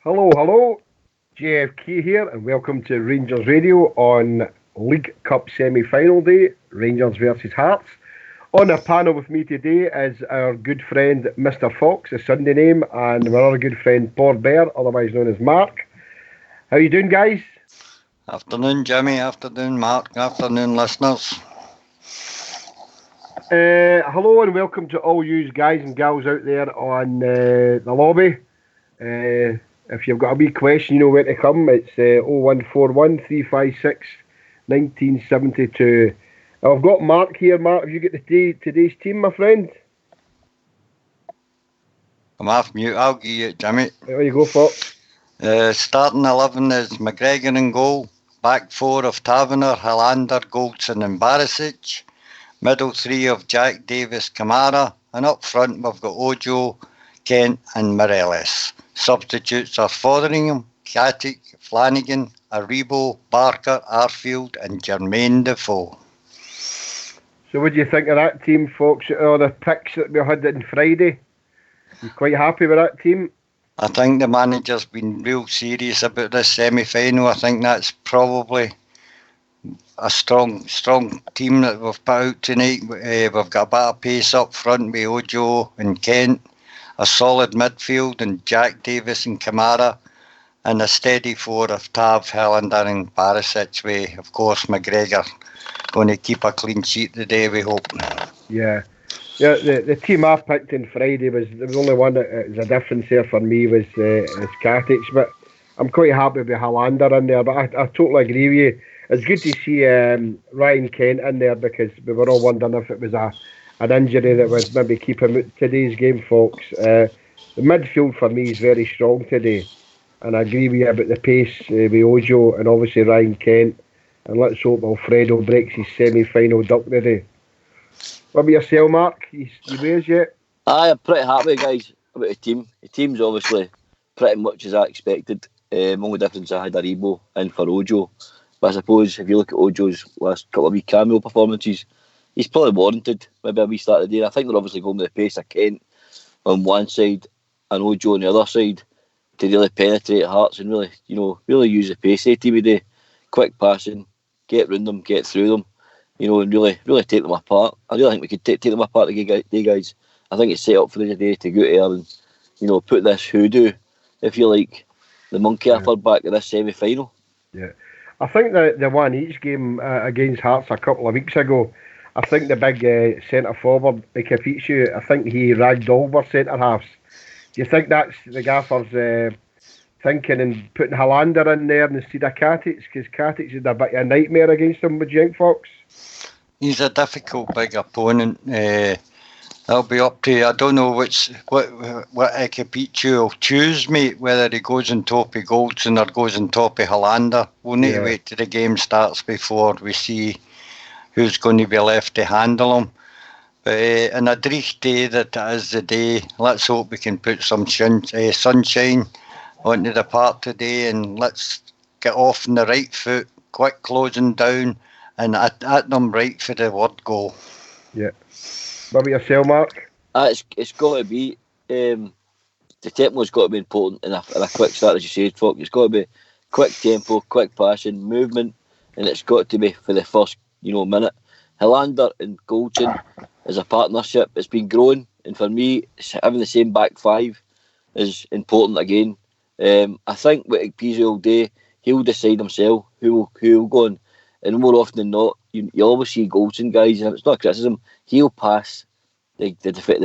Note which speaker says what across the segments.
Speaker 1: Hello, hello. JFK here, and welcome to Rangers Radio on League Cup semi-final day, Rangers versus Hearts. On a panel with me today is our good friend Mr. Fox, his Sunday name, and my other good friend Paul Bear, otherwise known as Mark. How you doing, guys?
Speaker 2: Afternoon, Jimmy. Afternoon, Mark. Afternoon, listeners.
Speaker 1: Hello and welcome to all you guys and gals out there on the lobby. If you've got a wee question, you know where to come. It's 0141 356 1972. I've got Mark here. Mark, have you got today's team, my friend?
Speaker 2: I'm off mute. I'll give you it, Jimmy.
Speaker 1: There you go, Fox.
Speaker 2: Starting 11 is McGregor in goal. Back four of Taverner, Hilander, Goldson and Barisic. Middle three of Jack, Davis, Kamara. And up front we've got Ojo, Kent and Morelos. Substitutes are Fotheringham, Katic, Flanagan, Aribo, Barker, Arfield and Jermaine Defoe.
Speaker 1: So what do you think of that team, Fox? Or the picks that we had on Friday? You quite happy with that team?
Speaker 2: I think the manager's been real serious about this semi-final. I think that's probably a strong team that we've put out tonight. We've got a bit of pace up front with Ojo and Kent, a solid midfield and Jack, Davis and Kamara, and a steady four of Tav, Hilander and Barisic with, of course, McGregor going to keep a clean sheet today, we hope.
Speaker 1: Yeah, the team I picked on Friday was the only one that was a difference there for me was Katic, but I'm quite happy with Hilander in there. But I totally agree with you. It's good to see Ryan Kent in there because we were all wondering if it was an injury that was maybe keeping him out today's game, folks. The midfield for me is very strong today, and I agree with you about the pace with Ojo and obviously Ryan Kent. And let's hope Alfredo breaks his semi-final duck today. What about yourself, Mark? You wears yet?
Speaker 3: I'm pretty happy, guys, about the team. The team's obviously pretty much as I expected. Only difference I had Aribo in for Ojo. But I suppose if you look at Ojo's last couple of wee cameo performances, he's probably warranted maybe a wee start of the day. I think they're obviously going with the pace of Kent on one side and Ojo on the other side to really penetrate Hearts and really use the pace of the day. Quick passing, get round them, get through them, and really take them apart. I really think we could take them apart today, guys. I think it's set up for the day to go there and, put this hoodoo, if you like, the monkey off our back in this semi-final.
Speaker 1: Yeah. I think the one each game against Hearts a couple of weeks ago, I think the big centre forward, Capicu, I think he ragged all our centre halves. Do you think that's the gaffer's thinking and putting Hilander in there instead of Katic? Because Katic is a bit of a nightmare against him, would you think, Fox?
Speaker 2: He's a difficult big opponent. That'll be up to you. I don't know what Capicu will choose, mate, whether he goes on top of Goldson or goes on top of Hilander. We'll need to wait till the game starts before we see who's going to be left to handle him. But in a dreich day that is the day, let's hope we can put some sunshine onto the park today and let's get off on the right foot, quick closing down and at them right for the word goal.
Speaker 1: Yeah. What about yourself, Mark?
Speaker 3: It's got to be the tempo's got to be important in a quick start, as you said, folk. It's got to be quick tempo, quick passing, movement, and it's got to be for the first minute. Hilander and Goldson as a partnership, it's been growing, and for me, having the same back five is important again. I think with Pizzo all day, he'll decide himself who will go on, and more often than not, you always see Goldson, guys, and it's not criticism, he'll pass the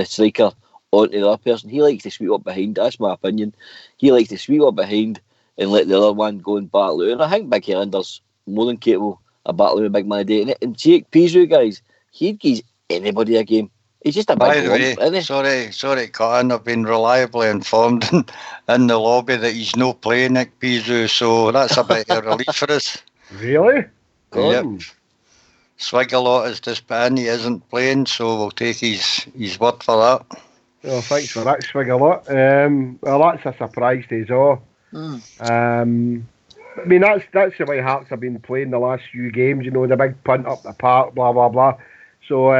Speaker 3: striker onto the other person. He likes to sweep up behind, that's my opinion. He likes to sweep up behind and let the other one go and battle out. And I think Big Highlander's more than capable of battling with Big Man a day. And see, Pizzo, guys, he'd give anybody a game. He's just a big
Speaker 2: By the
Speaker 3: lump,
Speaker 2: way,
Speaker 3: isn't he?
Speaker 2: sorry, Cotton, I've been reliably informed in the lobby that he's not playing Nick Pizzo, so that's a bit of a relief for us.
Speaker 1: Really?
Speaker 2: Yep. Swig-a-lot has just been, he isn't playing, so we'll take his word for that.
Speaker 1: Oh, thanks for that, Swig-a-lot. Well, that's a surprise to us all. I mean, that's the way Hearts have been playing the last few games, the big punt up the park, blah, blah, blah. So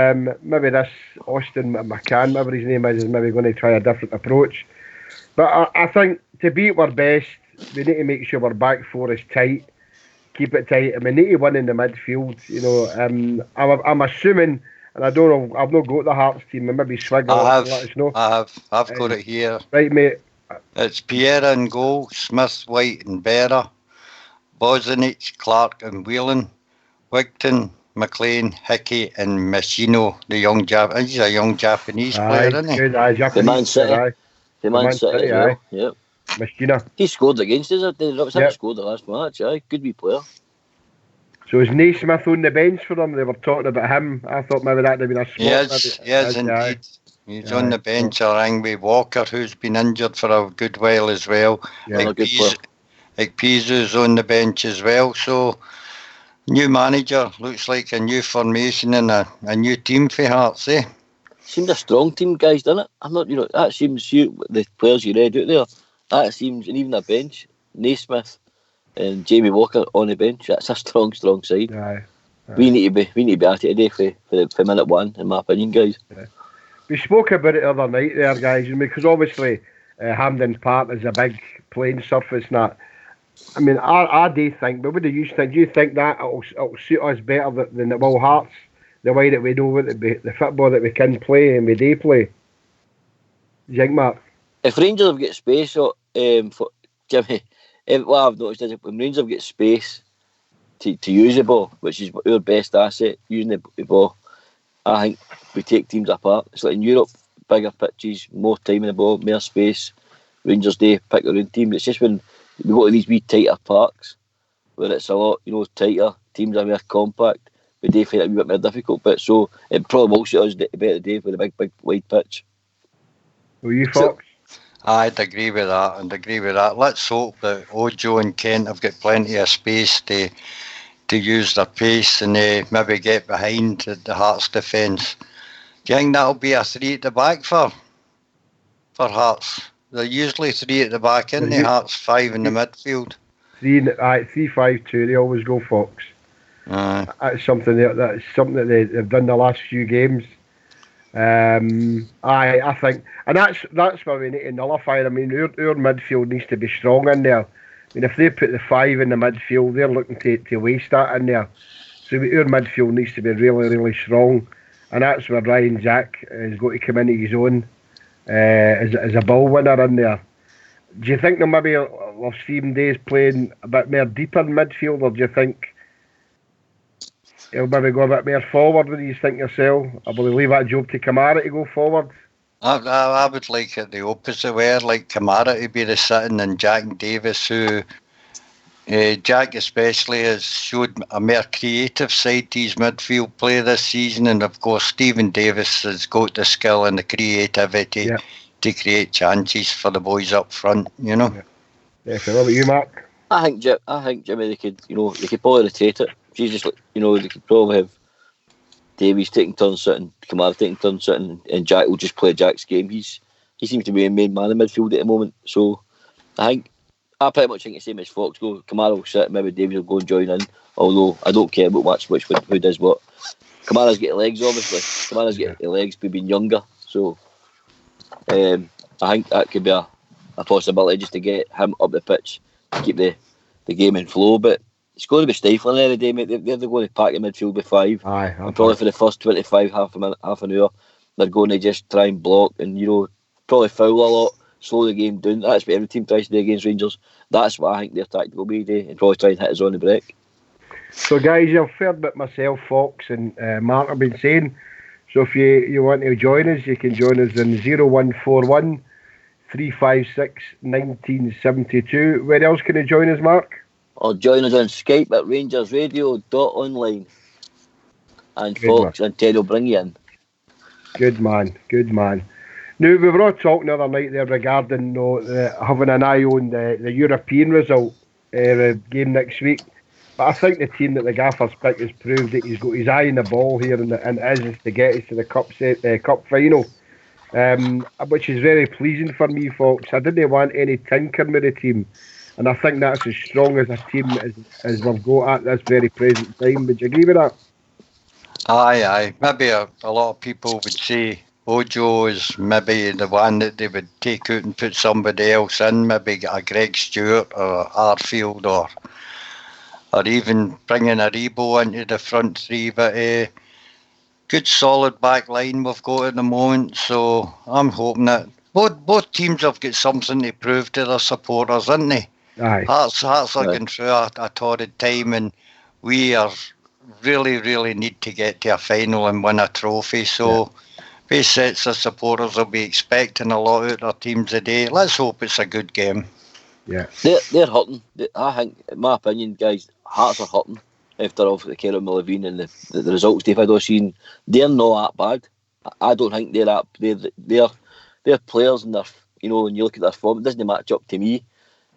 Speaker 1: maybe this Austin McCann, whatever his name is maybe going to try a different approach. But I think to beat our best, we need to make sure our back four is tight, keep it tight, and we need to win in the midfield. You know, I'm assuming, and I don't know, I've not got the Hearts team, and maybe Swiggle let us know.
Speaker 2: I've got it here.
Speaker 1: Right, mate.
Speaker 2: It's Piera in goal, Smith, White and Berra, Bozanic, Clark and Whelan, Wigton, McLean, Hickey and Machino, he's a young Japanese player, isn't he?
Speaker 1: Good, Japanese
Speaker 3: the Man City.
Speaker 1: player,
Speaker 3: The Man City as well. Yep.
Speaker 1: Machina.
Speaker 3: He scored against us. He scored the last match. Aye, good wee player.
Speaker 1: So is Naismith on the bench for them? They were talking about him. I thought maybe that'd have been a spot.
Speaker 2: Yes, indeed. He's on the bench along with Walker, who's been injured for a good while as well.
Speaker 3: Yeah,
Speaker 2: Like Pizu's on the bench as well. So, new manager, looks like a new formation and a new team for Hearts, eh?
Speaker 3: Seemed a strong team, guys, doesn't it? I'm not, that seems the players you read out there. That seems, and even a bench, Naismith and Jamie Walker on the bench. That's a strong side.
Speaker 1: Aye.
Speaker 3: We need to be at it today for minute one, in my opinion, guys.
Speaker 1: Yeah. We spoke about it the other night there, guys, because obviously Hampden Park is a big playing surface. I mean, I do think, but what do you think? Do you think that it'll suit us better than it will Hearts? The way that we know the football that we can play and we do play. Do you think, Mark?
Speaker 3: If Rangers have got space, for Jimmy, what I've noticed is when Rangers have got space to use the ball, which is our best asset, using the ball, I think we take teams apart. It's like in Europe, bigger pitches, more time in the ball, more space. Rangers do pick their own team. It's just when we go to these wee tighter parks where it's a lot, tighter, teams are more compact. We do find it a wee bit more difficult, but so it probably will suit us a better day with a big wide pitch.
Speaker 1: Will you, Fox?
Speaker 2: I'd agree with that. Let's hope that Ojo and Kent have got plenty of space to use their pace and maybe get behind the Hearts defence. Do you think that'll be a three at the back for Hearts? They're usually three at the back, isn't they? Hearts, five in the midfield.
Speaker 1: 3-5-2. They always go Fox. That's something that they've done the last few games. I think, and that's where we need to nullify. I mean, our midfield needs to be strong in there. I mean, if they put the 5 in the midfield, they're looking to waste that in there. So our midfield needs to be really, really strong, and that's where Ryan Jack is going to come into his own as a ball winner in there. Do you think that maybe we'll Stephen Day's playing a bit more deeper in midfield, or do you think he'll maybe go a bit more forward? What do you think yourself? Or will he leave that job to Kamara to go forward?
Speaker 2: I would like it the opposite way. Like Kamara to be the sitting and Jack Davis, who Jack especially has showed a more creative side to his midfield play this season, and of course Stephen Davis has got the skill and the creativity to create chances for the boys up front.
Speaker 1: Yeah. So what about you, Mark?
Speaker 3: I think Jimmy, they could probably rotate it. Jesus, they could probably have Davies taking turns sitting, Kamara taking turns sitting, and Jack will just play Jack's game. He seems to be a main man in midfield at the moment. So I pretty much think the same as Fox go. Kamara will sit, maybe Davies will go and join in. Although I don't care about who does what. Kamara's got legs, obviously. Kamara's got the legs by being younger. So I think that could be a possibility just to get him up the pitch, to keep the game in flow. But it's going to be stifling there today, mate. They're going to pack the midfield with 5.
Speaker 1: Aye,
Speaker 3: and probably for the first 25, half an hour, they're going to just try and block and, probably foul a lot, slow the game down. That's what every team tries to do against Rangers. That's what I think their tactic will be today, and probably try and hit us on the break.
Speaker 1: So, guys, you've heard what myself, Fox and Mark have been saying. So if you want to join us, you can join us in 0141 356 1972. Where else can you join us, Mark?
Speaker 3: Or join us on Skype at rangersradio.online. And
Speaker 1: Good
Speaker 3: Fox
Speaker 1: man.
Speaker 3: and Ted will bring you in.
Speaker 1: Good man. Now, we were all talking the other night there regarding having an eye on the European result game next week. But I think the team that the Gaffer's picked has proved that he's got his eye on the ball here and is to get us to the cup final, which is very pleasing for me, folks. I didn't want any tinkering with the team, and I think that's as strong as a team as we've got at this very present time. Would you agree with that?
Speaker 2: Aye. Maybe a lot of people would say, Ojo is maybe the one that they would take out and put somebody else in, maybe a Greg Stewart or Arfield or even bringing a Rebo into the front three. But good solid back line we've got at the moment, so I'm hoping that both teams have got something to prove to their supporters, haven't they?
Speaker 1: Aye.
Speaker 2: Hearts are going through a torrid time, and we are really need to get to a final and win a trophy. So both sets of supporters will be expecting a lot out of their teams today. Let's hope it's a good game.
Speaker 1: Yeah,
Speaker 3: they're hurting. I think, in my opinion, guys, Hearts are hurting after obviously Kieran Levine and the results they've had all season. They're not that bad. I don't think they're that. They're players, and when you look at their form, it doesn't match up to me.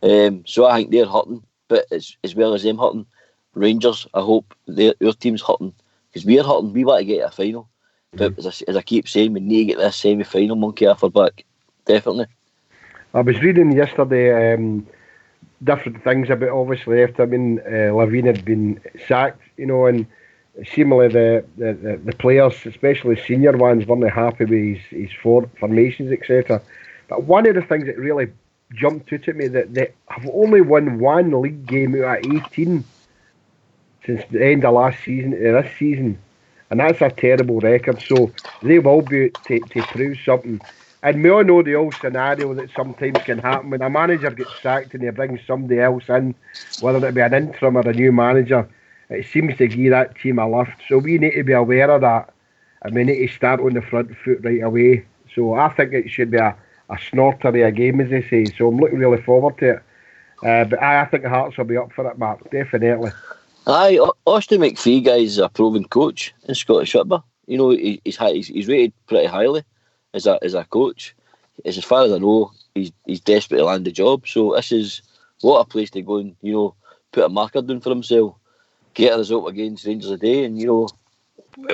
Speaker 3: So I think they're hurting, but as well as them hurting, Rangers, I hope your team's hurting, because we're hurting. We want to get to a final, but as I keep saying, we need to get this semi-final monkey off our back. Definitely.
Speaker 1: I was reading yesterday different things about, obviously, after Levine had been sacked, and seemingly the players, especially senior ones, weren't happy with his formations, etc. But one of the things that really jumped out at me, that they have only won one league game out of 18 since the end of last season to this season, and that's a terrible record. So they will be to prove something. And we all know the old scenario that sometimes can happen when a manager gets sacked and they bring somebody else in, whether it be an interim or a new manager. It seems to give that team a lift. So we need to be aware of that, and we need to start on the front foot right away. So I think it should be a snorter of a game, as they say. So I'm looking really forward to it. But I think Hearts will be up for it, Mark. Definitely.
Speaker 3: Aye, Austin McPhee, guys, is a proven coach in Scottish football. He's rated pretty highly as a coach. As far as I know, he's desperate to land a job. So this is what a place to go and put a marker down for himself, get a result against Rangers today, and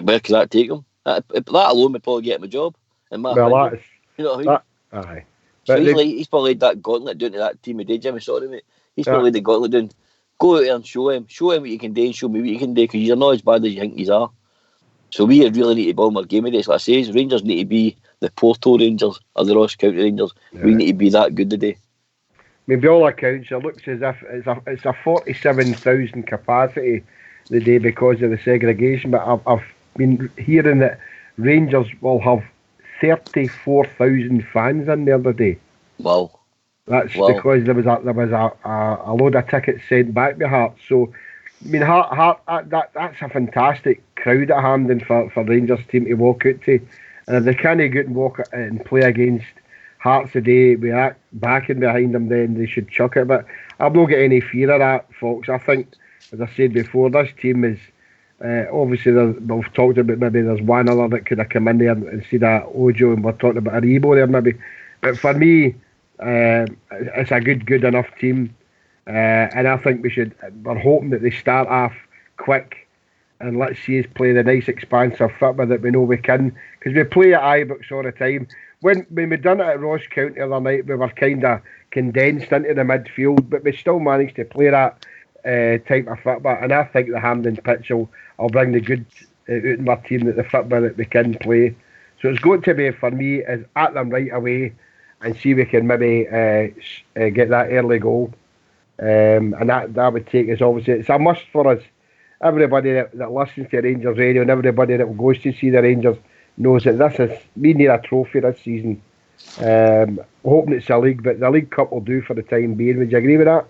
Speaker 3: where can that take him? That alone would probably get him a job. In my opinion. You know what I mean?
Speaker 1: Aye.
Speaker 3: So he's probably laid that gauntlet down to that team today, Jimmy. Sorry, mate. He's probably laid the gauntlet down. Go out there and show him what you can do, and show me what you can do, because you're not as bad as you think you are. So we really need to build more game today. So like I say, Rangers need to be the Porto Rangers or the Ross County Rangers. Yeah. We need to be that good today.
Speaker 1: Maybe all accounts, it looks as if it's a 47,000 capacity today because of the segregation. But I've been hearing that Rangers will have 34,000 fans in there today.
Speaker 3: Wow.
Speaker 1: That's because there was a load of tickets sent back to Hearts. So, I mean, that's a fantastic crowd at Hampden for Rangers team to walk out to. And if they can't go out and walk and play against Hearts today with that backing behind them, then they should chuck it. But I've not got any fear of that, folks. I think, as I said before, this team is obviously we've talked about maybe there's one other that could have come in there instead of Ojo, and we're talking about Aribo there maybe. But for me, it's a good enough team, and I think we're hoping that they start off quick, and let's see us play the nice expansive football that we know we can, because we play at Ibrox all the time. When we done it at Ross County the other night, we were kind of condensed into the midfield, but we still managed to play that type of football, and I think the Hampden pitch will bring the good out in our team, that the football that we can play. So it's going to be, for me, is at them right away and see if we can maybe get that early goal. And that would take us, obviously, it's a must for us. Everybody that listens to Rangers radio and everybody that goes to see the Rangers knows that we need a trophy this season. Hoping it's a league, but the League Cup will do for the time being. Would you agree with that?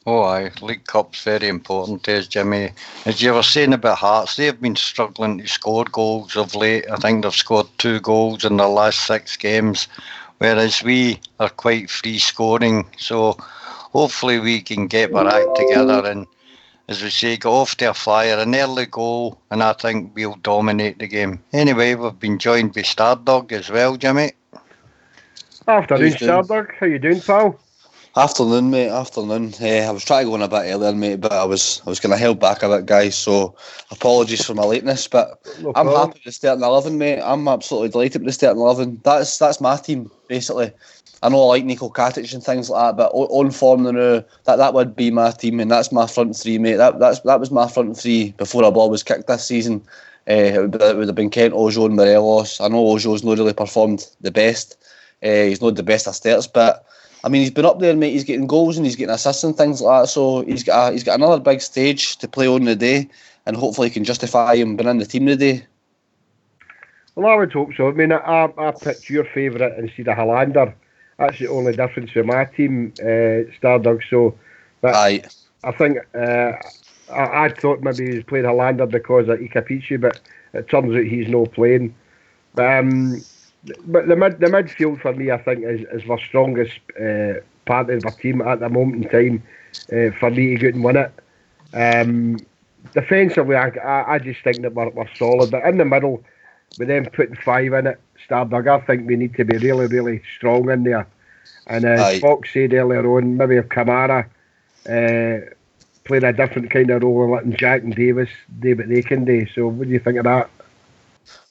Speaker 2: Oh, aye. League Cup's very important to us, Jimmy. As you were saying about Hearts, they've been struggling to score goals of late. I think they've scored 2 goals in their last 6 games, whereas we are quite free scoring. So hopefully we can get our act together and, as we say, get off to a flyer, an early goal, and I think we'll dominate the game. Anyway, we've been joined by Stardog as well, Jimmy.
Speaker 1: Afternoon, Stardog. How you doing, pal?
Speaker 4: Afternoon, mate. Afternoon. I was trying to go on a bit earlier, mate, but I was going to hold back a bit, guys. So apologies for my lateness, but no I'm happy with the starting 11, mate. I'm absolutely delighted with the starting 11. That's my team, basically. I know I like Nico Katic and things like that, but on form now, that would be my team, and that's my front three, mate. That was my front three before a ball was kicked this season. It would have been Kent, Ojo and Morelos. I know Ojo's not really performed the best. He's not the best at starts, but I mean, he's been up there, mate. He's getting goals and he's getting assists and things like that. So he's got another big stage to play on the day, and hopefully he can justify him being in the team today.
Speaker 1: Well, I would hope so. I mean, I picked your favourite instead of Hollander. That's the only difference for my team, Stardog. So, but
Speaker 4: Aye.
Speaker 1: I think I thought maybe he was playing Hollander because of Ikapichi, but it turns out he's not playing. But the midfield for me, I think, is the strongest part of the team at the moment in time for me to go and win it. Defensively, I just think that we're solid. But in the middle, with them putting 5 in it, Stardug, I think we need to be really, really strong in there. And as Fox said earlier on, maybe if Kamara playing a different kind of role and letting Jack and Davis do what they can do. So what do you think of that?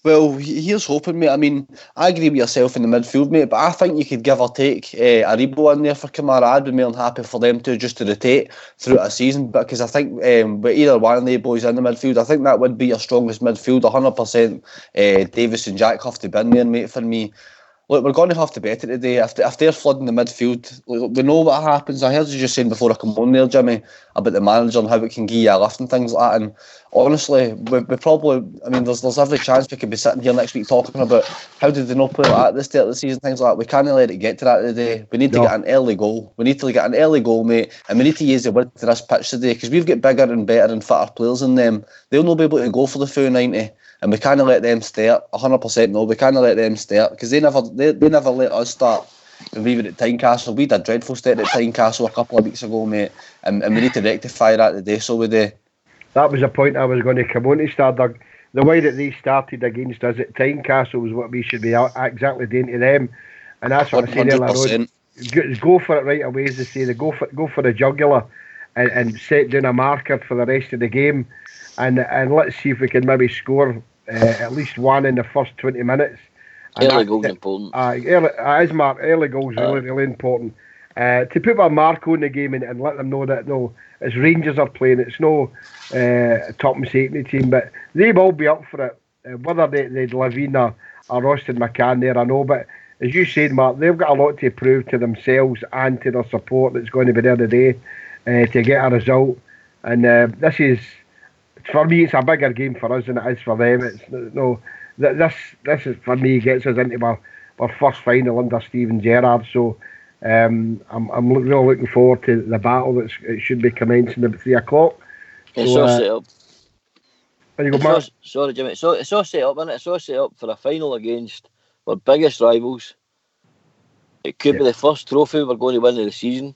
Speaker 4: Well, here's hoping, mate. I mean, I agree with yourself in the midfield, mate, but I think you could give or take Aribo in there for Kamara. I'd be more than happy for them to just to rotate throughout a season, because I think with either one of the boys in the midfield, I think that would be your strongest midfield, 100%. Davis and Jack have to be in there, mate, for me. Look, we're going to have to better today. If they're flooding the midfield, we know what happens. I heard you just saying before I come on there, Jimmy, about the manager and how it can give you a lift and things like that. And honestly, we probably, I mean, there's every chance we could be sitting here next week talking about how did they not play like that at the start of the season, things like that. We can't let it get to that today. We need to get an early goal. We need to get an early goal, mate, and we need to use the width to this pitch today, because we've got bigger and better and fitter players than them. They'll not be able to go for the full 90. And we can't let them start. 100% no, we can't let them start, because they never let us start when we were at Tynecastle. We did a dreadful start at Tynecastle a couple of weeks ago, mate, and we need to rectify that today. So we do. That
Speaker 1: was the point I was going to come on to, Stardug. The way that they started against us at Tynecastle was what we should be exactly doing to them, and that's what I said earlier on. Go for it right away, as they say. They go for the jugular and set down a marker for the rest of the game, and let's see if we can maybe score at least one in the first 20 minutes. And
Speaker 3: early goals important.
Speaker 1: Early goals really important. To put a mark on the game and let them know that no, as Rangers are playing, it's no top and safety team, but they will be up for it. Whether they'd Levine or Austin McCann there, I know, but as you said, Mark, they've got a lot to prove to themselves and to their support that's going to be there today to get a result. And this is, for me, it's a bigger game for us than it is for them. It's no, this is, for me, gets us into our first final under Steven Gerrard. So I'm really looking forward to the battle it should be commencing at 3 o'clock.
Speaker 3: It's all set up.
Speaker 1: You go,
Speaker 3: sorry, Jimmy. So it's all set up, isn't it? It's all set up for a final against our biggest rivals. It could be the first trophy we're going to win of the season.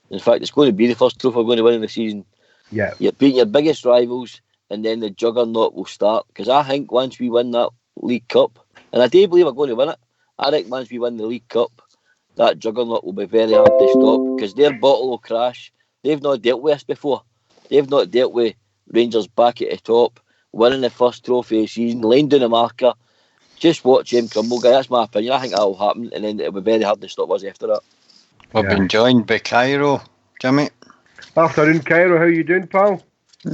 Speaker 3: In fact, it's going to be the first trophy we're going to win of the season.
Speaker 1: Yeah,
Speaker 3: you're beating your biggest rivals, and then the juggernaut will start. Because I think once we win that League Cup, and I do believe we're going to win it, I think once we win the League Cup, that juggernaut will be very hard to stop, because their bottle will crash. They've not dealt with us before. They've not dealt with Rangers back at the top, winning the first trophy of the season, laying down a marker. Just watch him crumble, guy. That's my opinion. I think that will happen, and then it'll be very hard to stop us after that.
Speaker 2: We've been joined by Cairo, Jimmy.
Speaker 1: Afternoon, Cairo. How you doing, pal?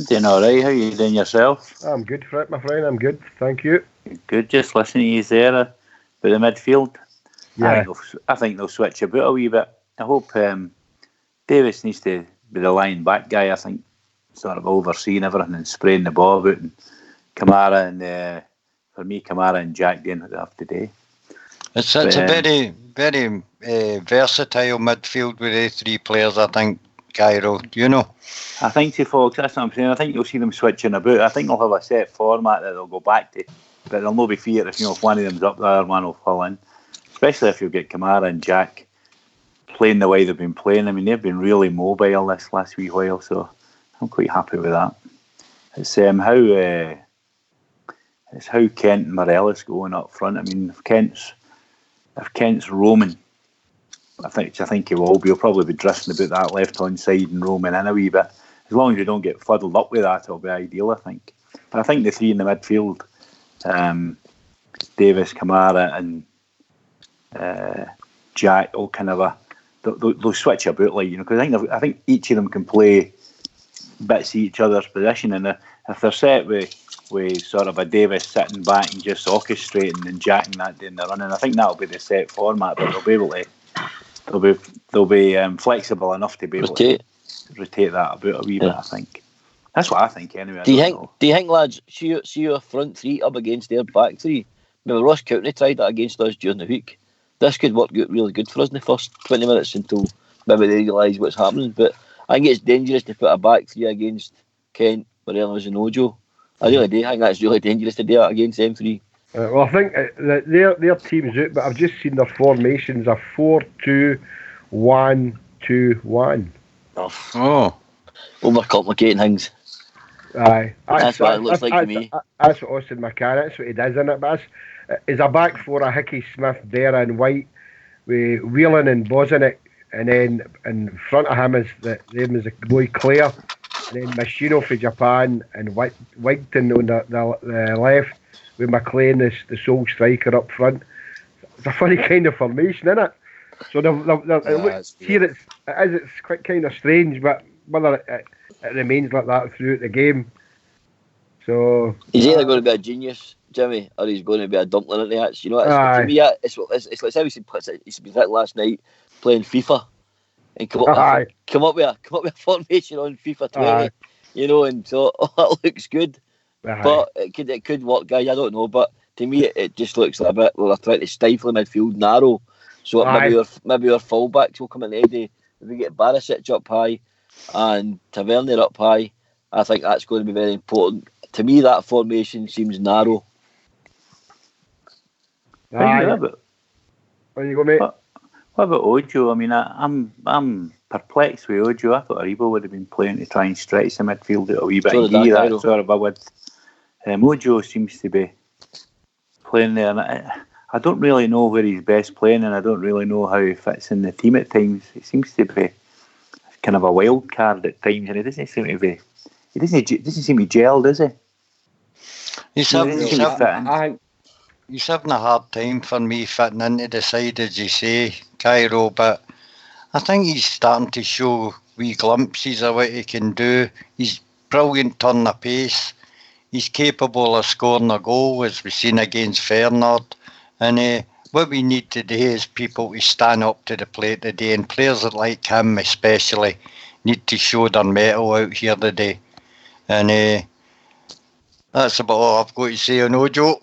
Speaker 5: Doing all right. How you doing yourself?
Speaker 1: I'm good, Fred, my friend. I'm good. Thank you.
Speaker 5: Good. Just listening to you there about the midfield.
Speaker 1: Yeah.
Speaker 5: I think they'll switch about a wee bit. I hope Davis needs to be the lying back guy. I think sort of overseeing everything and spraying the ball about. And Kamara and for me, Kamara and Jack doing what they have to do.
Speaker 2: It's a very, very versatile midfield with the 3 players, I think, Cairo, you know.
Speaker 5: I think to folks, that's what I'm saying. I think you'll see them switching about. I think they'll have a set format that they'll go back to, but there'll no be fear if one of them's up, the other one will fall in. Especially if you get Kamara and Jack playing the way they've been playing. I mean, they've been really mobile this last wee while, so I'm quite happy with that. It's how Kent and Morelos going up front. I mean, if Kent's roaming, I think he will be. He'll probably be drifting about that left-hand side and roaming in a wee bit. As long as you don't get fuddled up with that, it'll be ideal, I think. But I think the 3 in the midfield, Davis, Kamara and Jack, all kind of they'll switch about, like, you know, because I think each of them can play bits of each other's position, and if they're set with with sort of a Davis sitting back and just orchestrating and jacking that down the running. I think that'll be the set format, but they'll be able to. They'll be flexible enough to be able to rotate that about a wee bit. I think that's what I think anyway.
Speaker 3: Do you think, lads, see your front three up against their back three? Remember Ross County tried that against us during the week. This could work out really good for us in the first 20 minutes until maybe they realise what's happening. But I think it's dangerous to put a back three against Kent, Morelos and Ojo. I really do. I think that's really dangerous to do that against them three.
Speaker 1: Well, I think their team's out, but I've just seen their formations are 4-2-1-2-1.
Speaker 3: Oh. Overcomplicating things.
Speaker 1: Aye.
Speaker 3: That's what it looks like to me.
Speaker 1: That's what Austin McCann, that's what he does, isn't it? But it's a back four of Hickey, Smith, Dara and White with Whelan and Bozanic, and then in front of him is the boy Clare, and then Machino for Japan and Wigton on the left with McLean, the sole striker up front. It's a funny kind of formation, isn't it? So it's quite kind of strange, but whether it remains like that throughout the game. So
Speaker 3: he's either going to be a genius, Jimmy, or he's going to be a dumpling at the hatch. You know, to me, it's like how he's been hit last night playing FIFA and come up with a formation on FIFA 20. You know, and so that looks good. But it could work, guys. I don't know, but to me, it just looks like a bit. Well, they're trying to stifle midfield narrow, so maybe our fullbacks will come in Eddie. If we get Barisic up high and Tavernier up high, I think that's going to be very important. To me, that formation seems narrow.
Speaker 1: What you go, mate?
Speaker 5: What about Ojo? I mean, I'm perplexed with Ojo. I thought Aribo would have been playing to try and stretch the midfield out a wee bit and give that sort of a width. Ojo seems to be playing there, and I don't really know where he's best playing, and I don't really know how he fits in the team at times. He seems to be kind of a wild card at times, and he doesn't seem to be. He doesn't seem to gel, does he?
Speaker 2: He's having a hard time for me fitting into the side, as you say, Cairo, but I think he's starting to show wee glimpses of what he can do. He's brilliant turn of pace. He's capable of scoring a goal, as we've seen against Fernand. And what we need today is people to stand up to the plate today, and players like him especially need to show their mettle out here today. And that's about all I've got to say on Ojo.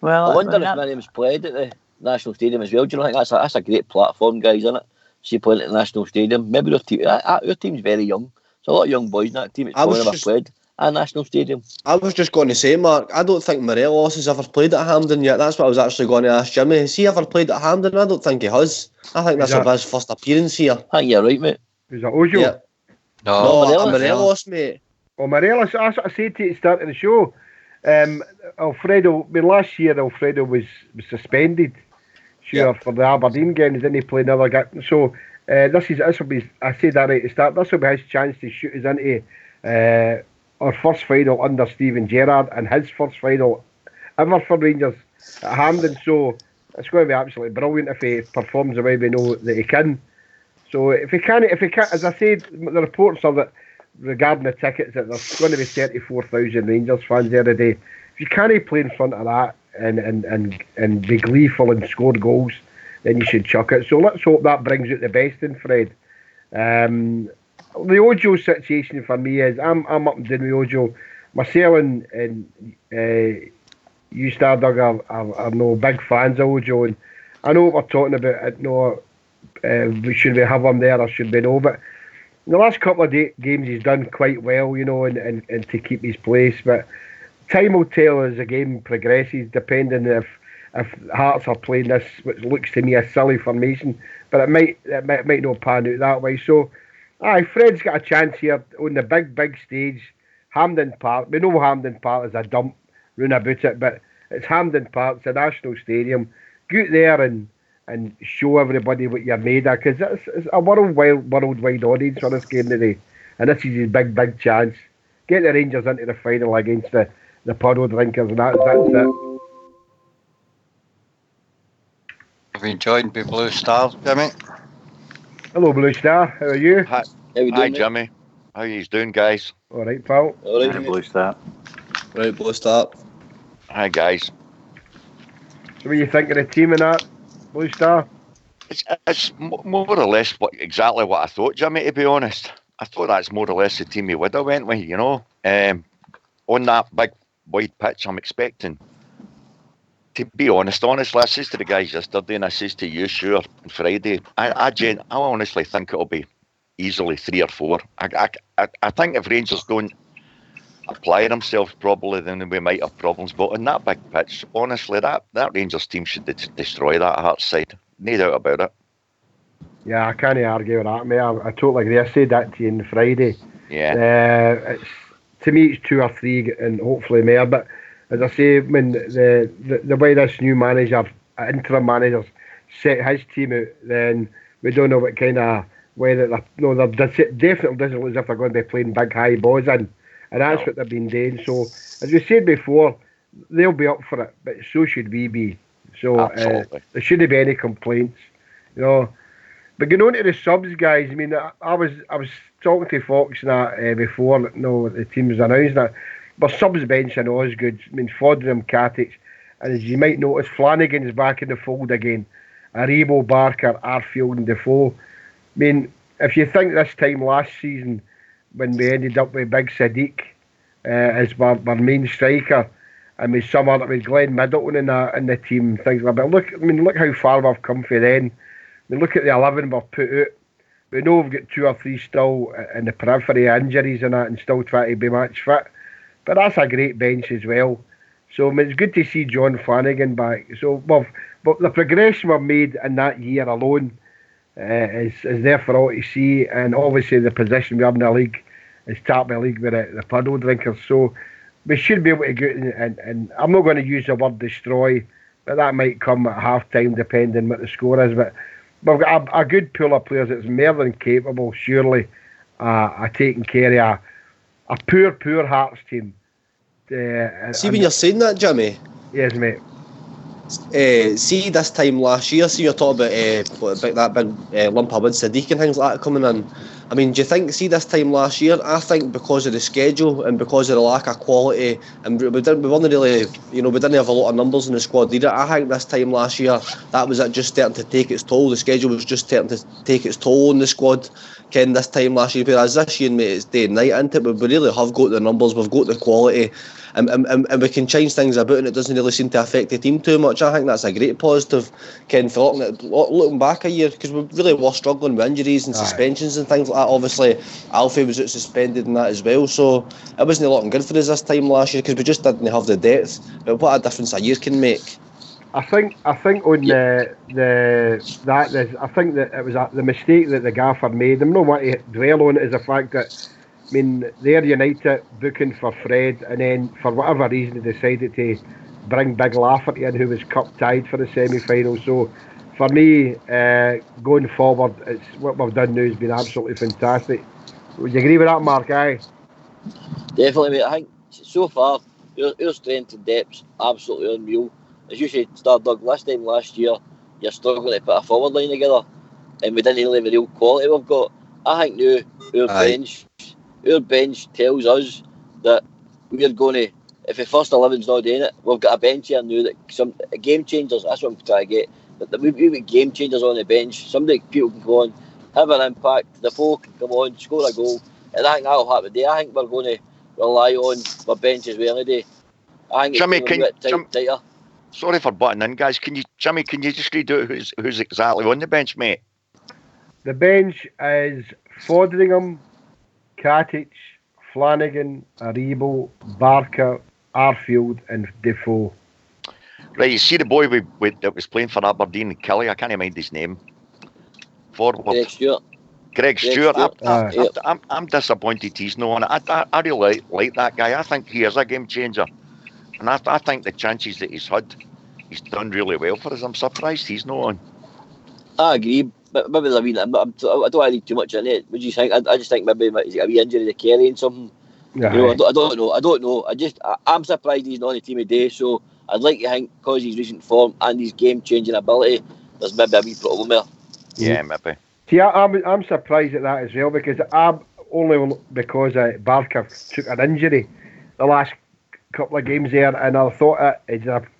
Speaker 3: Well, I wonder if Miriam's played at the National Stadium as well. Do you know, I think that's a great platform, guys, isn't it? She playing at the National Stadium. Maybe our team's very young. There's a lot of young boys in that team. It's probably never played at National Stadium. I
Speaker 4: was just going to say, Mark, I don't think Morelos has ever played at Hampden yet. That's what I was actually going to ask Jimmy. Has he ever played at Hampden? I don't think he has. I think that's his first appearance here.
Speaker 3: I think you're right, mate.
Speaker 1: Is that Ojo?
Speaker 4: Yeah. No, Morelos, mate.
Speaker 1: Oh, Morelos, that's what I said to you at the start of the show. Alfredo, last year Alfredo was suspended, for the Aberdeen game. He didn't play another game. So this will be, I said that right at the start, this will be his chance to shoot us into our first final under Steven Gerrard and his first final ever for Rangers at Hampden. So it's going to be absolutely brilliant if he performs the way we know that he can. So if he can, as I said, the reports are that regarding the tickets, that there's going to be 34,000 Rangers fans there today. If you can't play in front of that and be gleeful and score goals, then you should chuck it. So let's hope that brings out the best in Fred. The Ojo situation for me is I'm up and down with Ojo. Marcel and you, Stardug, are no big fans of Ojo, and I know what we're talking about. Should we have him there or should we no? But in the last couple of games he's done quite well, and to keep his place. But time will tell as the game progresses, depending if Hearts are playing this, which looks to me a silly formation, but it might not pan out that way. So, Fred's got a chance here on the big stage, Hampden Park. We know Hampden Park is a dump round about it, but it's Hampden Park, it's a national stadium. Go out there and show everybody what you're made of, because it's a worldwide audience for this game today, and this is his big chance. Get the Rangers into the final against the puddle drinkers, and that's it.
Speaker 2: Have you joined by Blue Star, Jimmy?
Speaker 1: Hello, Blue Star. How are you?
Speaker 6: Hi, Jimmy. How are you doing, guys?
Speaker 1: All right, pal.
Speaker 3: All right,
Speaker 5: Blue Star.
Speaker 4: Right, Blue Start.
Speaker 6: Hi guys.
Speaker 1: So what do you think of the team and that, Blue Star?
Speaker 6: It's more or less exactly what I thought, Jimmy, to be honest. I thought that's more or less the team he would have went with, you know. On that big wide pitch, I'm expecting, to be honestly, I says to the guys yesterday and I says to you, sure, on Friday, I honestly think it'll be easily 3 or 4. I think if Rangers don't apply themselves properly, then we might have problems. But on that big pitch, honestly, that Rangers team should destroy that Hearts side. No doubt about it.
Speaker 1: Yeah, I can't argue with that, mate. I totally agree. I said that to you on Friday.
Speaker 6: Yeah.
Speaker 1: To me, it's 2 or 3 and hopefully more. But as I say, when the way this new manager, interim manager's set his team out, then we don't know what kind of way that they're definitely doesn't look as if they're going to be playing big high balls in. And that's what they've been doing. So, as we said before, they'll be up for it, but so should we be. So, there shouldn't be any complaints, you know. But going on to the subs, guys, I mean, I was talking to Fox and that before, the team was announced that. But subs bench and Osgood, I mean, Foderingham, Katic, and as you might notice, Flanagan's back in the fold again. Aribo, Barker, Arfield and Defoe. I mean, if you think this time last season, when we ended up with Big Sadiq as our main striker, and with some other, with Glenn Middleton in the team, things like that. Look how far we've come from then. I mean, look at the 11 we've put out. We know we've got 2 or 3 still in the periphery injuries and that, and still trying to be match fit. But that's a great bench as well. So I mean, it's good to see John Flanagan back. So, but the progression we've made in that year alone is there for all to see. And obviously the position we have in the league is top of the league with the puddle drinkers. So we should be able to go and I'm not going to use the word destroy, but that might come at half time depending what the score is. But we've got a good pool of players that's more than capable, surely, of taking care of a poor Hearts team.
Speaker 4: See, when you're saying that, Jimmy?
Speaker 1: Yes, mate.
Speaker 4: See, this time last year, see you're talking about that big lump of wood, Sadiq and things like that coming in. I mean, do you think, see this time last year, I think because of the schedule and because of the lack of quality, and we weren't really, we didn't have a lot of numbers in the squad either. I think this time last year, that was it just starting to take its toll. The schedule was just starting to take its toll on the squad. Ken, this time last year, whereas this year, mate, it's day and night into it, but we really have got the numbers, we've got the quality, and we can change things about, and it doesn't really seem to affect the team too much. I think that's a great positive, Ken, for looking back a year, because we really were struggling with injuries and suspensions and things like that. Obviously, Alfie was out suspended and that as well, so it wasn't looking good for us this time last year because we just didn't have the depth. But what a difference a year can make.
Speaker 1: I think on I think that it was the mistake that the gaffer made. I'm not want to dwell on it as the fact that, I mean, they're United booking for Fred, and then for whatever reason they decided to bring Big Lafferty in, who was cup tied for the semi-final. So for me, going forward, it's what we've done now has been absolutely fantastic. Would you agree with that, Mark? Aye.
Speaker 3: Definitely, mate. I think so far your strength and depth's absolutely unreal. As you said, Stardog, last year, you're struggling to put a forward line together, and we didn't really have the real quality we've got. I think now our bench tells us that we're going to, if the first 11's not doing it, we've got a bench here now that some game changers. That's what I'm trying to get. That we've got game changers on the bench. People can go on, have an impact. The folk can come on, score a goal, and I think that'll happen today. I think we're going to rely on our bench as well today. I think
Speaker 6: Jimmy,
Speaker 3: it's tighter.
Speaker 6: Sorry for butting in, guys. Jimmy, can you just read out who's exactly on the bench, mate?
Speaker 1: The bench is Foderingham, Katic, Flanagan, Aribo, Barker, Arfield and Defoe.
Speaker 6: Right, you see the boy that was playing for Aberdeen and Kelly, I can't mind his name. Forward. Greg Stewart. I'm disappointed he's not on it. I really like that guy. I think he is a game changer. And I think the chances that he's had, he's done really well for us. I'm surprised he's not on. I agree.
Speaker 3: But maybe I don't want to read too much in it. What do you think? I just think maybe he's got a wee injury to Kelly and something. Yeah. I don't know. I'm surprised he's not on the team today. So I'd like to think because of his recent form and his game changing ability, there's maybe a wee problem there.
Speaker 6: Yeah, maybe.
Speaker 1: See, I'm surprised at that as well because Barker took an injury the last couple of games there, and I thought I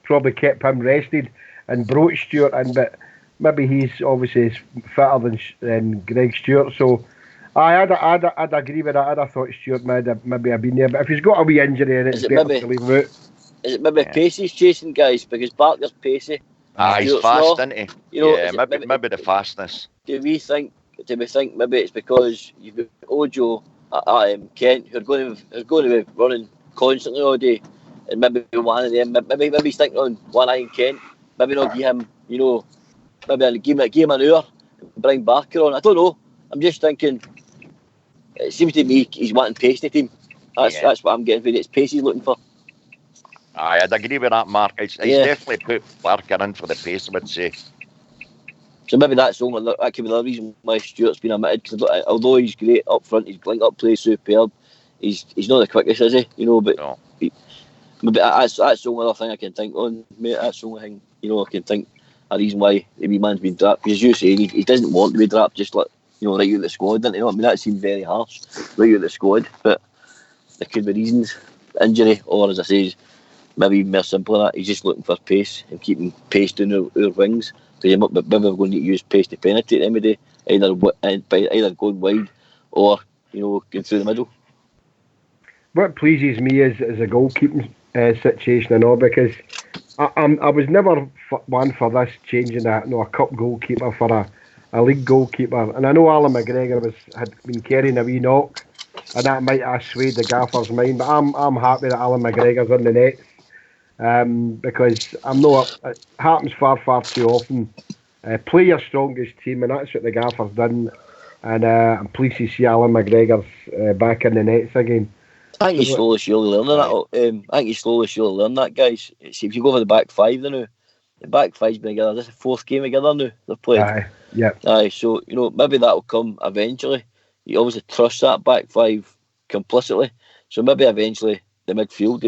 Speaker 1: probably kept him rested and brought Stewart in, but maybe he's obviously fitter than Greg Stewart. So I'd agree with that. I'd have thought Stewart maybe have been there, but if he's got a wee injury, then it's better to leave him out.
Speaker 3: Is it maybe pace he's chasing, guys? Because Barker's pacey.
Speaker 6: He's
Speaker 3: Stewart's
Speaker 6: fast,
Speaker 3: not.
Speaker 6: isn't he?
Speaker 3: You know,
Speaker 6: Yeah, maybe the fastness.
Speaker 3: Do we think maybe it's because you've got Ojo, Kent, who are going to be running constantly all day, and maybe one of them, maybe he's thinking on one eye and Kent, maybe not give him, maybe give him an hour and bring Barker on. I don't know. I'm just thinking. It seems to me he's wanting pace in the team. That's what I'm getting for it. It's pace he's looking for.
Speaker 6: I'd agree with that, Mark. He's definitely put Barker in for the pace, I would say.
Speaker 3: So maybe that could be the reason why Stewart's been omitted. Because although he's great up front, his link-up play is superb. He's not the quickest, is he? But
Speaker 6: no.
Speaker 3: Maybe that's the only other thing I can think on, mate. That's the only thing I can think a reason why the wee man's been dropped. Because as you say, he doesn't want to be dropped. Just like right out of the squad, doesn't he? I mean, that seems very harsh, right out of the squad. But there could be reasons, injury, or as I say, maybe even more simple than that. He's just looking for pace and keeping pace down our wings. Maybe we're going to use pace to penetrate them today, either going wide or going through the middle.
Speaker 1: What pleases me is a goalkeeping situation and all, because I was never one for this changing a cup goalkeeper for a league goalkeeper, and I know Alan McGregor had been carrying a wee knock, and that might have swayed the gaffer's mind. But I'm happy that Alan McGregor's in the nets, because I'm not. It happens far too often. Play your strongest team, and that's what the gaffer's done. And I'm pleased to see Alan McGregor's back in the nets again.
Speaker 3: I think he's slowly learning that. I think he's slowly learning that, guys. See, if you go over the back five, now the back five's been together. This is the fourth game together now they've played. Aye, so maybe that'll come eventually. You obviously trust that back five complicitly, so maybe eventually the midfield,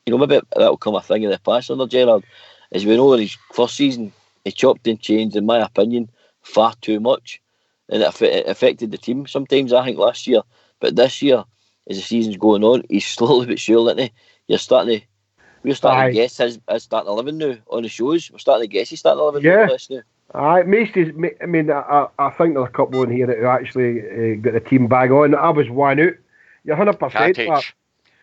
Speaker 3: maybe that'll come a thing of the past under Gerrard. As we know, in his first season, he chopped and changed, in my opinion, far too much, and it affected the team sometimes. I think last year, but this year, as the season's going on, he's slowly but surely, isn't he? We're starting to guess his starting 11 now on the shows. We're starting to guess his starting 11 now.
Speaker 1: I think there's a couple in here that actually got the team bag on. I was one out. You're 100%.
Speaker 6: Katic,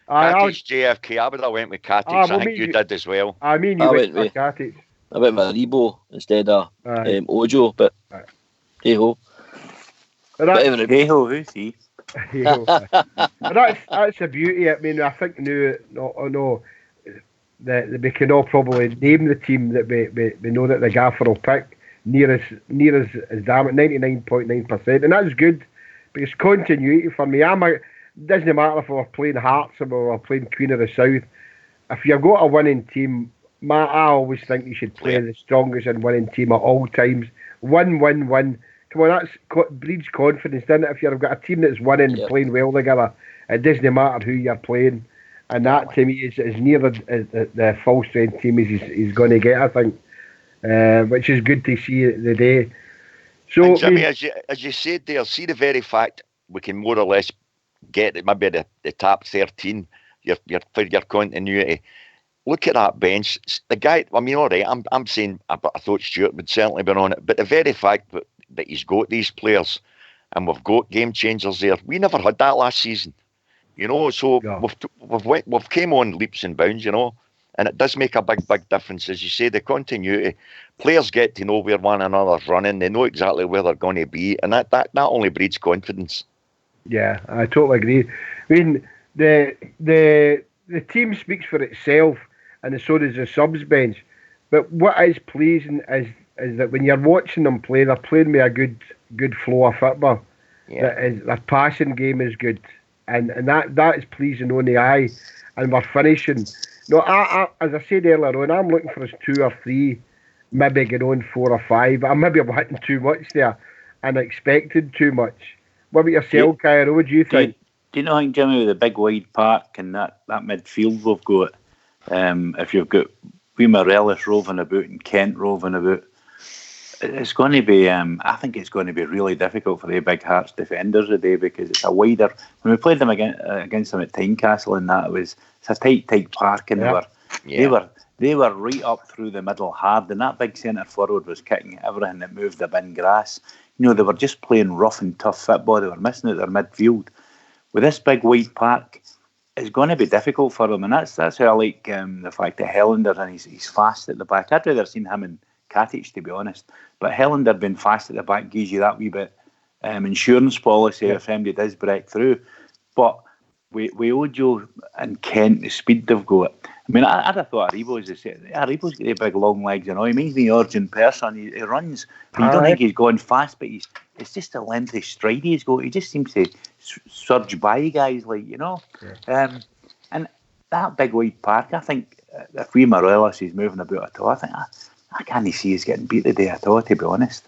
Speaker 6: JFK. I would have went with Katic. I think you did as well.
Speaker 1: I mean, you went with Katic.
Speaker 3: I went with Rebo instead of Ojo, but hey ho.
Speaker 5: Hey ho, who's he?
Speaker 1: But that's the beauty. I mean, I think now, that we can all probably name the team that we know that the gaffer will pick near as damn it, 99.9%, and that's good, because continuity for me. Doesn't matter if we're playing Hearts or we're playing Queen of the South. If you've got a winning team, I always think you should play the strongest and winning team at all times. Win. Come on, that breeds confidence, doesn't it? If you've got a team that's winning and playing well together, it doesn't matter who you're playing. And that, to me, is near the full strength team he's going to get, I think, which is good to see the day. So,
Speaker 6: and Jimmy, as you said there, see the very fact we can more or less get maybe the top 13 for your continuity. Look at that bench. The guy, I mean, all right, I'm saying I thought Stewart would certainly been on it, but the very fact that he's got these players and we've got game changers there, we never had that last season. So we've came on leaps and bounds, and it does make a big difference. As you say, the continuity, players get to know where one another's running, they know exactly where they're going to be, and that only breeds confidence.
Speaker 1: Yeah, I totally agree. I mean, the team speaks for itself, and so does the subs bench. But what is pleasing is that when you're watching them play, they're playing with a good flow of football. Yeah. Their passing game is good. And that is pleasing on the eye, and we're finishing. No, as I said earlier on, I'm looking for us 2 or 3, maybe get on 4 or 5. I'm hitting too much there, and expected too much. What about yourself, Kyra? What do you think?
Speaker 5: Do you know, Jimmy, with the big wide park and that midfield we've got, if you've got Morelos roving about and Kent roving about, It's going to be. I think it's going to be really difficult for the big Hearts defenders today because it's a wider. When we played them against them at Tynecastle, and that it's a tight park, and they were right up through the middle hard, and that big centre forward was kicking everything that moved a bin grass. They were just playing rough and tough football. They were missing at their midfield. With this big wide park, it's going to be difficult for them, and that's how I like the fact that Helander, and he's fast at the back. I'd rather seen him and Katic, to be honest. But Helander being fast at the back gives you that wee bit insurance policy if somebody does break through. But with Ojo and Kent, the speed they've got. I mean, I'd have thought Aribo's got the big long legs, He means me Origin person. He runs, but you don't think he's going fast, but it's just a lengthy stride he's got. He just seems to surge by guys, and that big wide park, I think, if Morelos is moving about at all, I think I can't see us getting beat today at all, to be honest.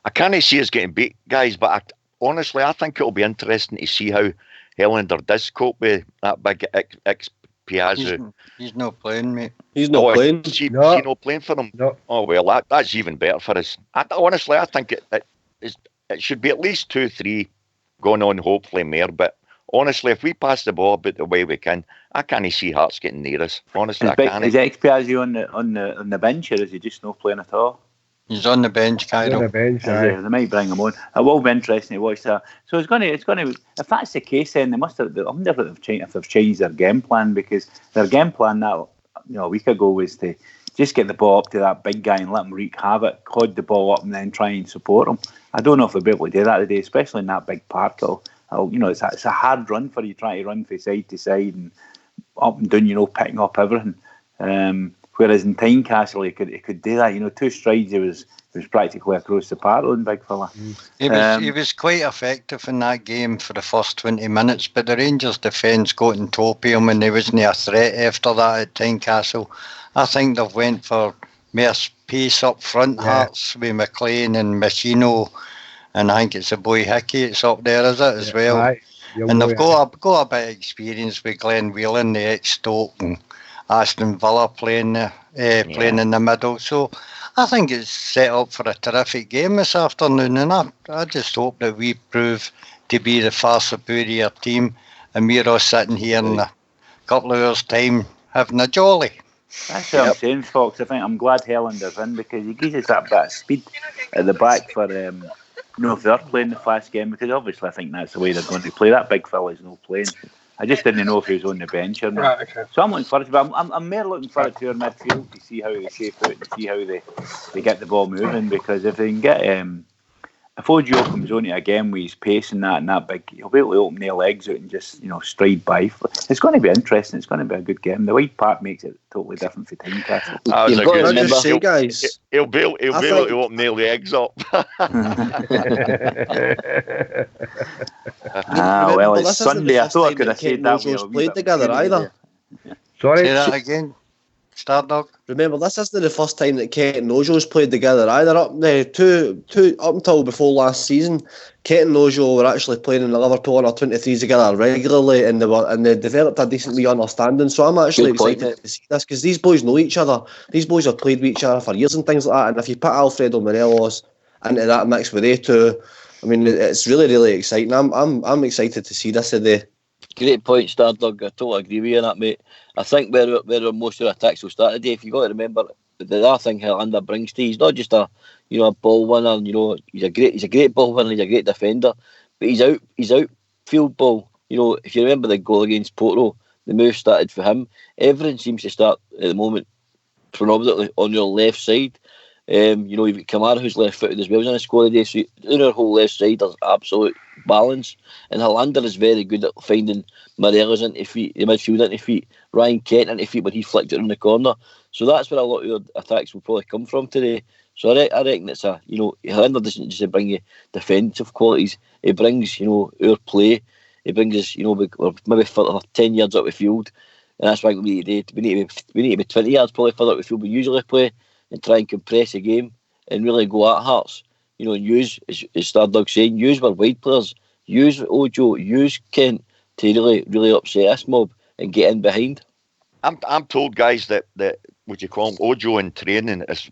Speaker 6: I can't see us getting beat, guys, but honestly, I think it'll be interesting to see how Helander does cope with that big ex-Piazza.
Speaker 2: He's not playing, mate.
Speaker 4: He's not playing.
Speaker 6: Is he not playing for them?
Speaker 1: No.
Speaker 6: Oh, well, that's even better for us. Honestly, I think it should be at least 2-3 going on, hopefully more, but honestly, if we pass the ball about the way we can, I can't see Hearts getting near us. Honestly, I can't.
Speaker 5: Is ex-Piazza on the bench, or is he just not playing at all?
Speaker 2: He's on the bench, Cairo.
Speaker 1: He's on the bench,
Speaker 5: They might bring him on. It will be interesting to watch that. So it's going to. If that's the case, then they must have. I wonder if they've changed their game plan, because their game plan that a week ago was to just get the ball up to that big guy and let him wreak havoc, hold the ball up, and then try and support him. I don't know if they'll be able to do that today, especially in that big park. It's a hard run for you trying to run from side to side and up and down, picking up everything. Whereas in Tynecastle, he could do that. 2 strides, he was practically across the park on big fella.
Speaker 2: He was quite effective in that game for the first 20 minutes, but the Rangers' defence got on top of him, and there wasn't a threat after that at Tynecastle. I think they've went for more pace up front, Hearts, with McLean and Machino, and I think it's a boy Hickey. It's up there, is it, as well?
Speaker 1: Right.
Speaker 2: And they've got a bit of experience with Glenn Whelan, the ex-Stoke, and Aston Villa playing in the middle. So I think it's set up for a terrific game this afternoon, and I just hope that we prove to be the far superior team, and we're all sitting here in a couple of hours' time having a jolly.
Speaker 5: That's what I'm saying, Fox. I think I'm glad Helander's in, because he gives us that bit of speed at the back for if they're playing the fast game, because obviously I think that's the way they're going to play. That big fella's not playing. I just didn't know if he was on the bench or not. Right, okay. So I'm looking forward to it. But I'm more looking forward to our midfield to see how they shape out and see how they get the ball moving, because if they can get if Ojo comes on it again with his pace and that big, he'll be able to open their legs out and just stride by. It's going to be interesting. It's going to be a good game. The White Park makes it totally different for Tynecastle.
Speaker 4: You've got to remember, guys.
Speaker 6: He'll be able to open their legs up.
Speaker 5: Well, it's Sunday. I thought I could have said that.
Speaker 4: Played together either.
Speaker 1: Sorry.
Speaker 2: Say that again. Stardog.
Speaker 4: Remember, this isn't the first time that Kent and Ojo's played together either. Up until before last season, Kent and Ojo were actually playing in the Liverpool under 23s together regularly, and they developed a decent wee understanding. So I'm actually excited to see this, because these boys know each other. These boys have played with each other for years and things like that. And if you put Alfredo Morelos into that mix with they two, I mean, it's really, really exciting. I'm excited to see this today.
Speaker 3: Great point, Stardog. I totally agree with you on that, mate. I think where most of the attacks will start today, if you've got to remember, the other thing Helander brings to you, he's not just a ball winner. He's a great ball winner. He's a great defender, but he's outfield ball. If you remember the goal against Porto, the move started for him. Everything seems to start at the moment predominantly on your left side. You've got Kamara, who's left-footed as well, he's on a score today. So in our whole left side, there's absolute balance. And Helander is very good at finding Morelos into feet, the midfield into feet, Ryan Kent into feet when he flicked it in the corner. So that's where a lot of your attacks will probably come from today. So I reckon it's Helander doesn't just bring you defensive qualities. He brings, our play. He brings us, maybe further 10 yards up the field. And that's why we need to be 20 yards probably further up the field we usually play, and try and compress the game and really go at Hearts. And use, as Stardog saying, use our wide players, use Ojo, use Kent to really, really upset this mob and get in behind.
Speaker 6: I'm told, guys, that what do you call him, Ojo in training is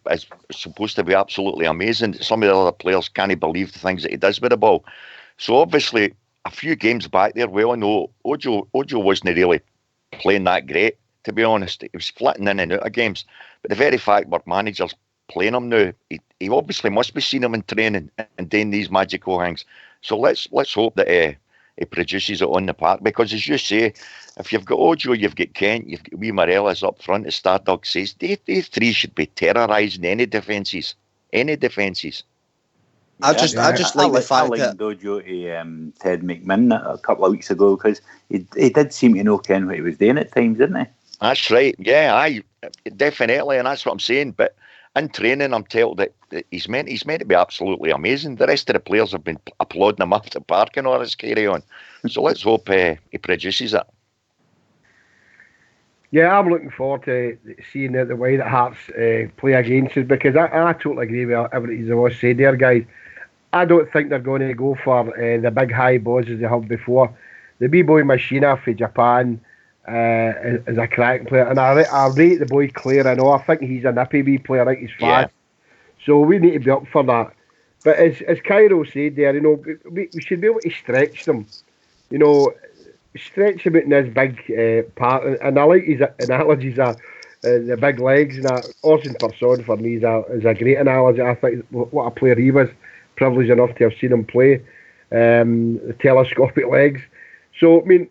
Speaker 6: supposed to be absolutely amazing. Some of the other players can't believe the things that he does with the ball. So obviously, a few games back there, we all know Ojo wasn't really playing that great, to be honest. He was flitting in and out of games. But the very fact our manager's playing him now, he obviously must be seeing him in training and doing these magical things. So let's hope that he produces it on the park, because as you say, if you've got Ojo, you've got Kent, you've got wee Morelos up front, as Stardog says, they three should be terrorising any defences. Any defences.
Speaker 4: I just like the fact
Speaker 5: I
Speaker 4: that
Speaker 5: Ojo to Ted McMinn a couple of weeks ago, because he did seem to know Ken what he was doing at times, didn't he?
Speaker 6: That's right. Yeah, definitely, and that's what I'm saying. But in training, I'm told that he's meant to be absolutely amazing. The rest of the players have been applauding him after park and all this carry on. So let's hope he produces it.
Speaker 1: Yeah, I'm looking forward to seeing the way that Hearts play against us, because I totally agree with everything you all said there, guys. I don't think they're going to go for the big high balls as they have before. The wee boy Machina for Japan is a cracking player, and I rate the boy Clare. I know, I think he's a nippy wee player, I think he's fast. Yeah. So we need to be up for that. But as Cairo said there, we should be able to stretch them. Stretch him out in this big part, and I like his analogies are the big legs. And Orson Persson for me is a great analogy. I think what a player he was. Privileged enough to have seen him play. The telescopic legs. So I mean,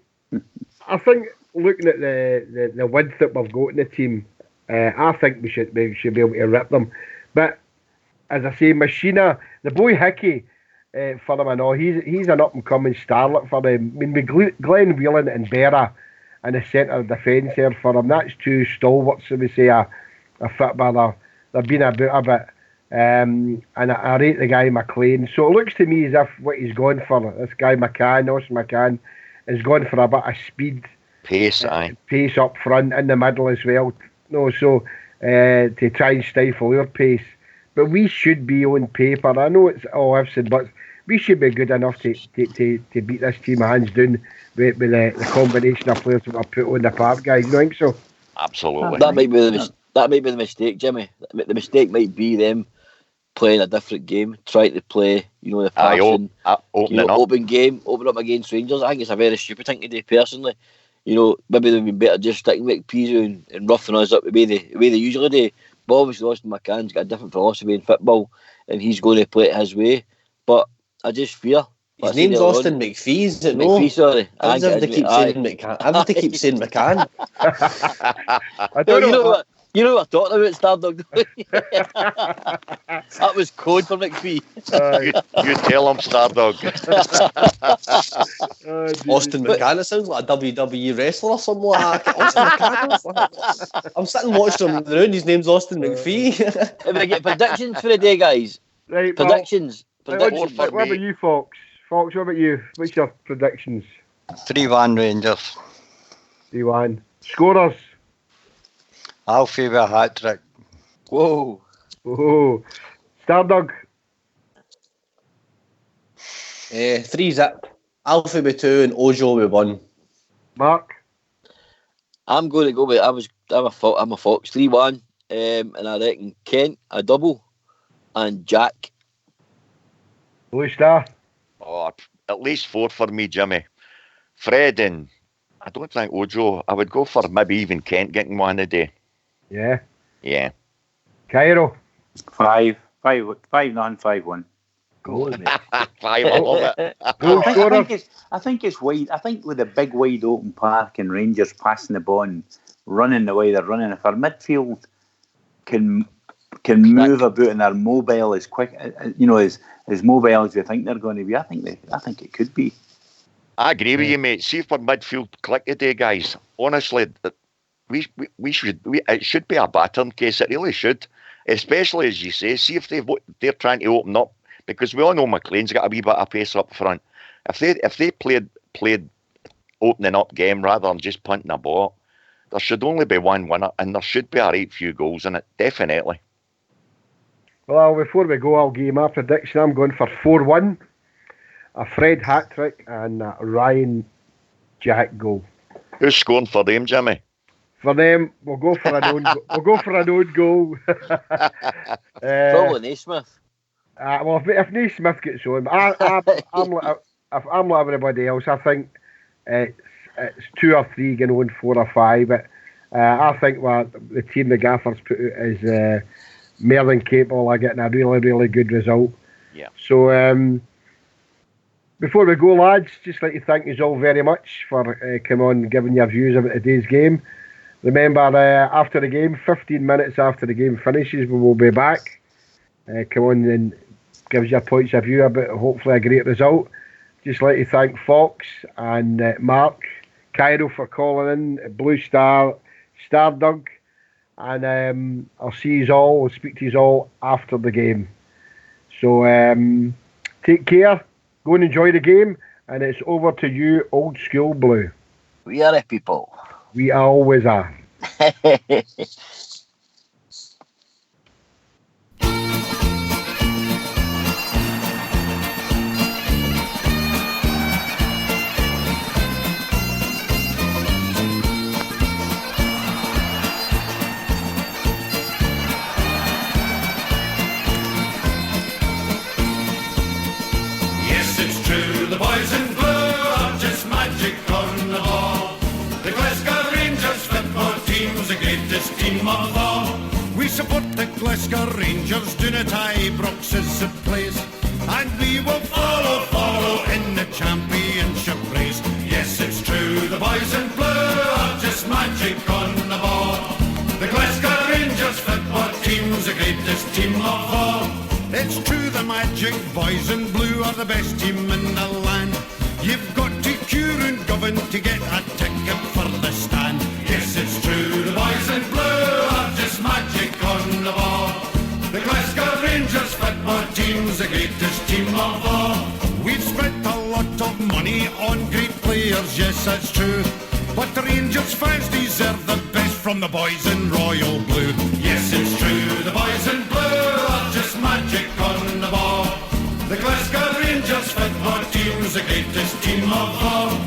Speaker 1: I think looking at the width that we've got in the team, I think we should be able to rip them. But as I say, Machina, the boy Hickey. For them and all, he's an up and coming starlet for them. I mean, with Glenn Whelan and Berra in the centre of defence there for them, that's two stalwarts, so we say, a fit by they've been about a bit. And I rate the guy McLean. So it looks to me as if what he's going for, this guy Austin McCann, is going for a bit of speed,
Speaker 6: pace
Speaker 1: up front, in the middle as well. So to try and stifle our pace. But we should be on paper. I know it's all I've said, but we should be good enough to beat this team hands down with the combination of players that we put on the park, guys. You don't think so?
Speaker 6: Absolutely.
Speaker 3: That might be the mistake, Jimmy. The mistake might be them playing a different game, trying to play, the passing, open up against Rangers. I think it's a very stupid thing to do, personally. Maybe they'd be better just sticking with Pizzo and roughing us up the way they usually do. But obviously, Austin McCann's got a different philosophy in football, and he's going to play it his way. But I just fear.
Speaker 4: His name's Austin McPhee, is it?
Speaker 3: McPhee, sorry.
Speaker 4: I have to keep saying McCann. I have to keep saying McCann.
Speaker 1: I don't know.
Speaker 3: You know what I'm talking about, Stardog. That was code for McPhee.
Speaker 6: You tell him, Stardog.
Speaker 4: Austin McCann, it sounds like a WWE wrestler or something like that. Austin McCann. I'm sitting watching him around. His name's Austin McPhee.
Speaker 3: If we get predictions for the day, guys.
Speaker 1: Right,
Speaker 3: predictions.
Speaker 1: What about you, Fox? Fox, what about you? What's your predictions?
Speaker 2: 3-1 Rangers.
Speaker 1: 3-1. Scorers?
Speaker 2: Alfie with a hat-trick.
Speaker 3: Whoa.
Speaker 1: Stardog?
Speaker 4: 3-0. Alfie with 2 and Ojo with 1.
Speaker 1: Mark?
Speaker 3: I'm going to go with I'm a Fox 3-1, and I reckon Kent a double and Jack.
Speaker 1: Blue Star?
Speaker 6: Oh, at least 4 for me, Jimmy. Fred and I don't think Ojo. I would go for maybe even Kent getting one a day.
Speaker 1: Yeah. Cairo?
Speaker 5: 5-0, 5-1.
Speaker 1: Go on, mate.
Speaker 6: 5, I love it.
Speaker 5: I think it's wide. I think with a big wide open park and Rangers passing the ball and running the way they're running, if our midfield can move about and they're mobile as quick, as mobile as we think they're going to be, I think it could be.
Speaker 6: I agree with you, mate. See if our midfield click today, guys. Honestly, it should be a battering case. It really should, especially as you say. See if they're trying to open up, because we all know McLean's got a wee bit of pace up front. If they played opening up game rather than just punting a ball, there should only be one winner, and there should be a right few goals in it, definitely.
Speaker 1: Well, before we go, I'll give you my prediction. I'm going for 4-1, a Fred hat-trick and a Ryan Jack goal.
Speaker 6: Who's scoring for them, Jimmy?
Speaker 1: For them, we'll go for an own. We'll go for an own goal.
Speaker 3: Probably Naismith.
Speaker 1: Well, if Naismith gets on, I'm like everybody else. I think it's 2 or 3 going on, 4 or 5. But I think the team the Gaffers put out is more than capable of getting a really, really good result.
Speaker 6: Yeah.
Speaker 1: So before we go, lads, just like to thank you all very much for coming on and giving your views about today's game. Remember, after the game, 15 minutes after the game finishes, we will be back. Come on and give us your points of view about hopefully a great result. Just like to thank Fox and Mark, Cairo for calling in, Blue Star, Stardug, and I'll see you all, I'll speak to you all after the game. So take care, go and enjoy the game, and it's over to you, Old School Blue.
Speaker 3: We are a people.
Speaker 1: We always are.
Speaker 7: We support the Glasgow Rangers, doing it Ibrox is the place, and we will follow in the championship race. Yes, it's true, the boys in blue are just magic on the ball. The Glasgow Rangers football team's the greatest team of all. It's true, the magic boys in blue are the best team in the land. You've got to queue and govern to get a ticket for the stand. Yes, it's true, the boys in blue are just magic on the ball. The Glasgow Rangers football team's the greatest team of all. We've spent a lot of money on great players, yes, that's true. But the Rangers fans deserve the best from the boys in royal blue. Yes, it's true, the boys in blue are just magic on the ball. The Glasgow Rangers football team's the greatest team of all.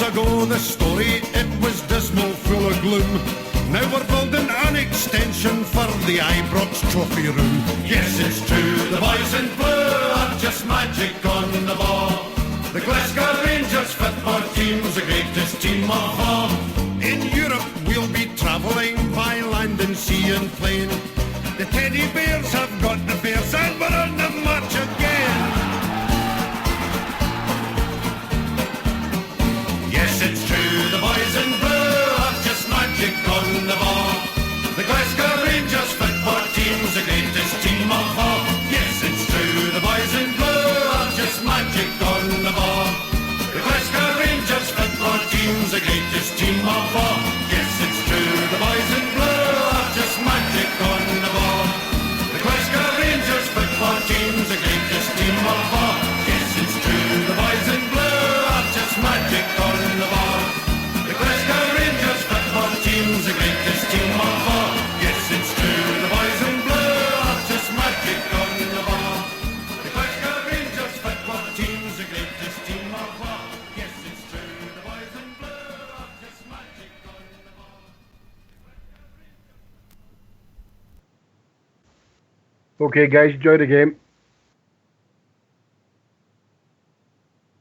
Speaker 7: Ago the story, it was dismal, full of gloom. Now we're building an extension for the Ibrox trophy room. Yes, it's true, the boys in blue are just magic on the ball. The Glasgow Rangers football team's the greatest team of all. In Europe we'll be travelling by land and sea and plain. The teddy bears have got the bears and we're on the march again. Yes, it's true, the boys in blue are just magic on the ball. The Glasgow Rangers football team's the greatest team of all. Yes, it's true, the boys in blue are just magic on the ball. The Glasgow Rangers football team's the greatest team of all. Yes, it's true, the boys in blue are just magic on the ball. The Glasgow Rangers football team's the greatest team of all. Yes, it's true, the boys in blue are just magic on the ball. The Glasgow Rangers football team's the greatest team of all. Yes, it's true, the boys in blue are just magic on the ball. The Glasgow Rangers football team's the greatest team of all. Yes, it's true, the boys in blue are just magic on the ball.
Speaker 1: Okay, guys, enjoy the game.